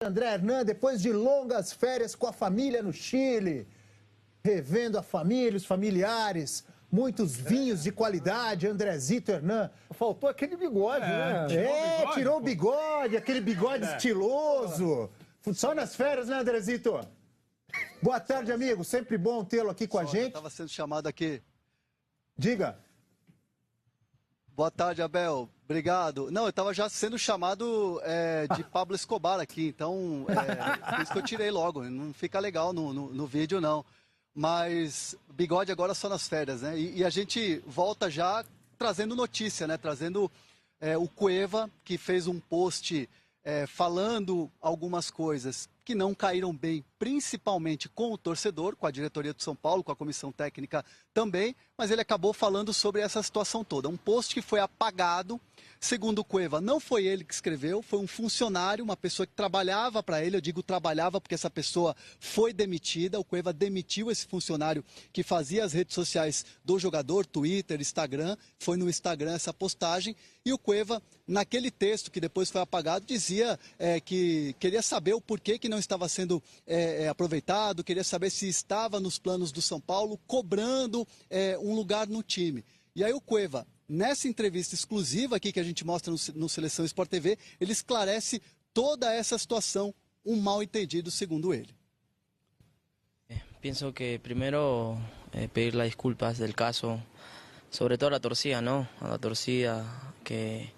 André Hernan, depois de longas férias com a família no Chile, revendo a família, os familiares, muitos vinhos de qualidade, Andrezito Hernan. Faltou aquele bigode, né? Tirou o bigode, aquele bigode estiloso. Só nas férias, né, Andrezito? Boa tarde, amigo. Sempre bom tê-lo aqui com a gente. Estava sendo chamado aqui. Diga. Boa tarde, Abel. Obrigado. Não, eu estava já sendo chamado de Pablo Escobar aqui, então por isso que eu tirei logo. Não fica legal no vídeo, não. Mas bigode agora só nas férias, né? E a gente volta já trazendo notícia, né? Trazendo o Cueva, que fez um post falando algumas coisas que não caíram bem, principalmente com o torcedor, com a diretoria do São Paulo, com a comissão técnica também, mas ele acabou falando sobre essa situação toda. Um post que foi apagado, segundo o Cueva, não foi ele que escreveu, foi um funcionário, uma pessoa que trabalhava para ele, eu digo trabalhava porque essa pessoa foi demitida, o Cueva demitiu esse funcionário que fazia as redes sociais do jogador, Twitter, Instagram, foi no Instagram essa postagem, e o Cueva, naquele texto que depois foi apagado, dizia que queria saber o porquê que não estava sendo aproveitado, queria saber se estava nos planos do São Paulo, cobrando um lugar no time. E aí o Cueva, nessa entrevista exclusiva aqui que a gente mostra no Seleção Sport TV, ele esclarece toda essa situação, um mal entendido segundo ele. Pienso que primero pedir las disculpas del caso, sobre todo a la torcida, ¿no? A la torcida que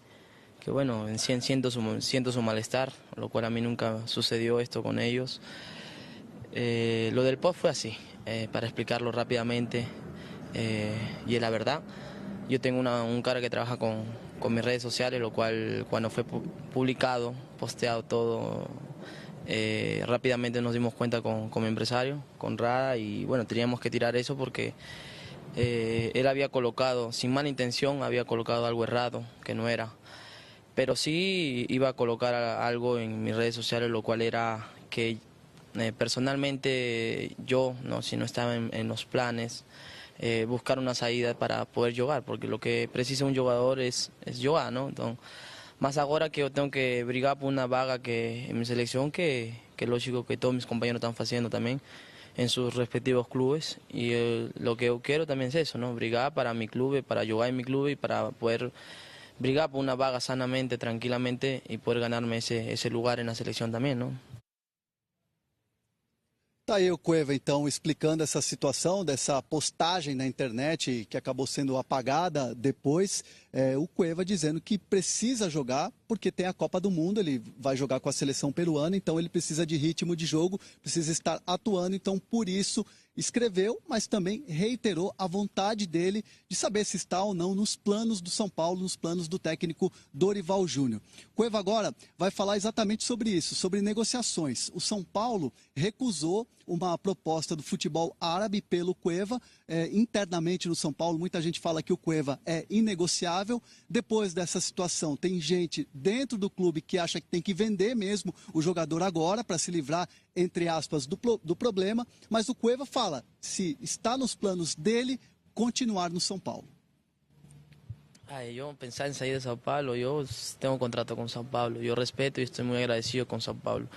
bueno, siento su malestar, lo cual a mí nunca sucedió esto con ellos. Lo del post fue así, para explicarlo rápidamente, y es la verdad. Yo tengo un cara que trabaja con mis redes sociales, lo cual cuando fue publicado, posteado todo, rápidamente nos dimos cuenta con mi empresario, con Rada, y bueno, teníamos que tirar eso porque él había colocado, sin mala intención, había colocado algo errado, que no era. Pero sí iba a colocar algo en mis redes sociales, lo cual era que personalmente yo, si no estaba en los planes, buscar una salida para poder jugar, porque lo que precisa un jugador es jugar, ¿no? Entonces, más ahora que yo tengo que brigar por una vaga que en mi selección, que lógico que todos mis compañeros están haciendo también en sus respectivos clubes, y lo que yo quiero también es eso, ¿no? Brigar para mi club, para jugar en mi club y para poder brigar por una vaga sanamente, tranquilamente, y poder ganarme ese lugar en la selección también, ¿no? Tá aí o Cueva, então, explicando essa situação dessa postagem na internet que acabou sendo apagada depois. O Cueva dizendo que precisa jogar porque tem a Copa do Mundo, ele vai jogar com a seleção peruana, então ele precisa de ritmo de jogo, precisa estar atuando, então por isso escreveu, mas também reiterou a vontade dele de saber se está ou não nos planos do São Paulo, nos planos do técnico Dorival Júnior. Cueva agora vai falar exatamente sobre isso, sobre negociações. O São Paulo recusou uma proposta do futebol árabe pelo Cueva, internamente no São Paulo, muita gente fala que o Cueva é inegociável. Depois dessa situação, tem gente dentro do clube que acha que tem que vender mesmo o jogador agora para se livrar, entre aspas, do problema, mas o Cueva fala se está nos planos dele continuar no São Paulo. Yo pensar en salir de Sao Paulo, yo tengo contrato con Sao Paulo, yo respeto y estoy muy agradecido con Sao Paulo.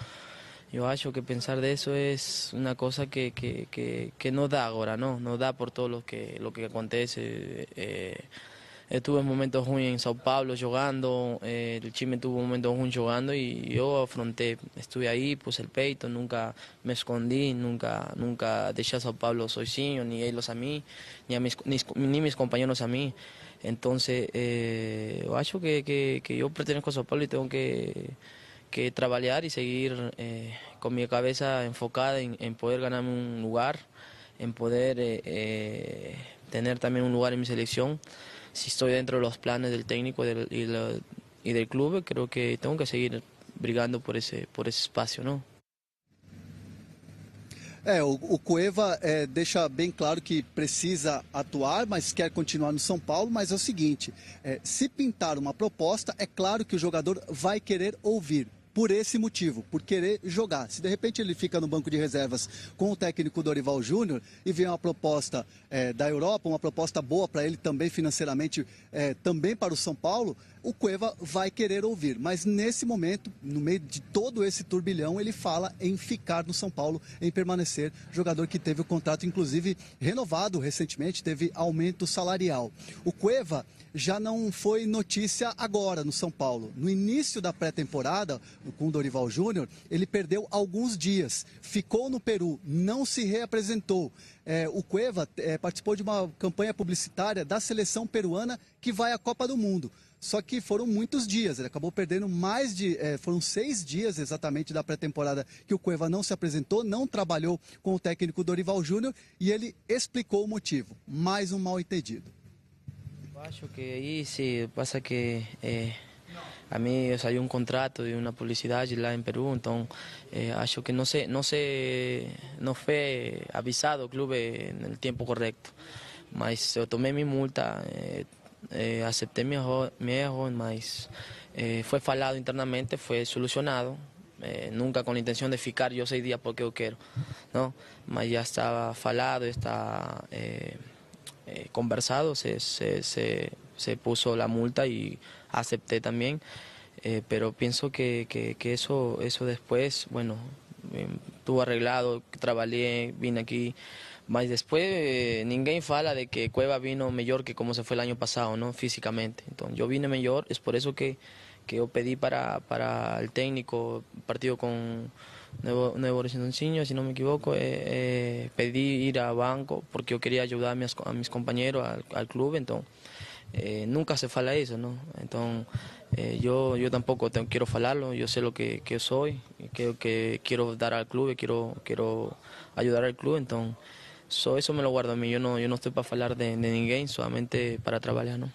Yo acho que pensar de eso es una cosa que no da ahora, no da por todo lo que acontece. Estuve en momentos ruins en Sao Paulo jugando, el Chime tuvo momentos ruins jugando y yo afronté, estuve ahí, puse el peito, nunca me escondí, nunca dejé a Sao Paulo sozinho, ni ellos a mí, ni mis compañeros a mí. Entonces, yo acho que yo pertenezco a Sao Paulo y tengo que trabajar y seguir con mi cabeza enfocada en poder ganarme un lugar, en poder tener también un lugar en mi selección. Si estoy dentro de los planes del técnico y del club, creo que tengo que seguir brigando por ese espacio, ¿no? O Cueva deixa bem claro que precisa atuar, mas quer continuar no São Paulo, mas é o seguinte, se pintar uma proposta, é claro que o jogador vai querer ouvir. Por esse motivo, por querer jogar. Se de repente ele fica no banco de reservas com o técnico Dorival Júnior e vem uma proposta da Europa, uma proposta boa para ele também financeiramente, também para o São Paulo, o Cueva vai querer ouvir. Mas nesse momento, no meio de todo esse turbilhão, ele fala em ficar no São Paulo, em permanecer. Jogador que teve o contrato, inclusive, renovado recentemente, teve aumento salarial. O Cueva já não foi notícia agora no São Paulo. No início da pré-temporada, com o Dorival Júnior, ele perdeu alguns dias. Ficou no Peru, não se reapresentou. O Cueva participou de uma campanha publicitária da seleção peruana que vai à Copa do Mundo. Só que foram muitos dias, ele acabou perdendo foram 6 dias exatamente da pré-temporada que o Cueva não se apresentou, não trabalhou com o técnico Dorival Júnior e ele explicou o motivo. Mais um mal-entendido. Acho que aí sí pasa que a mí salió un contrato de una publicidad lá en Perú, entonces acho que no fue avisado el club en el tiempo correcto. Mas eu tomé mi multa, acepté mi error, mas fue falado internamente, fue solucionado. Nunca con la intención de ficar yo 6 días porque yo quiero, ¿no? Mas ya estaba falado, está conversado, se puso la multa y acepté también, pero pienso que eso después, bueno, estuvo arreglado, trabajé, vine aquí, mas después ninguém fala de que Cueva vino mejor que como se fue el año pasado, ¿no? Físicamente. Entonces yo vine mejor, es por eso que yo pedí para el técnico, partido con Nuevo Horizonte, si no me equivoco, pedí ir a banco porque yo quería ayudar a mis compañeros, al club, entonces nunca se fala eso, ¿no? Entonces yo tampoco quiero falarlo, yo sé lo que yo soy, que quiero dar al club, quiero ayudar al club, entonces eso me lo guardo a mí, yo no estoy para falar de ninguém, solamente para trabajar, ¿no?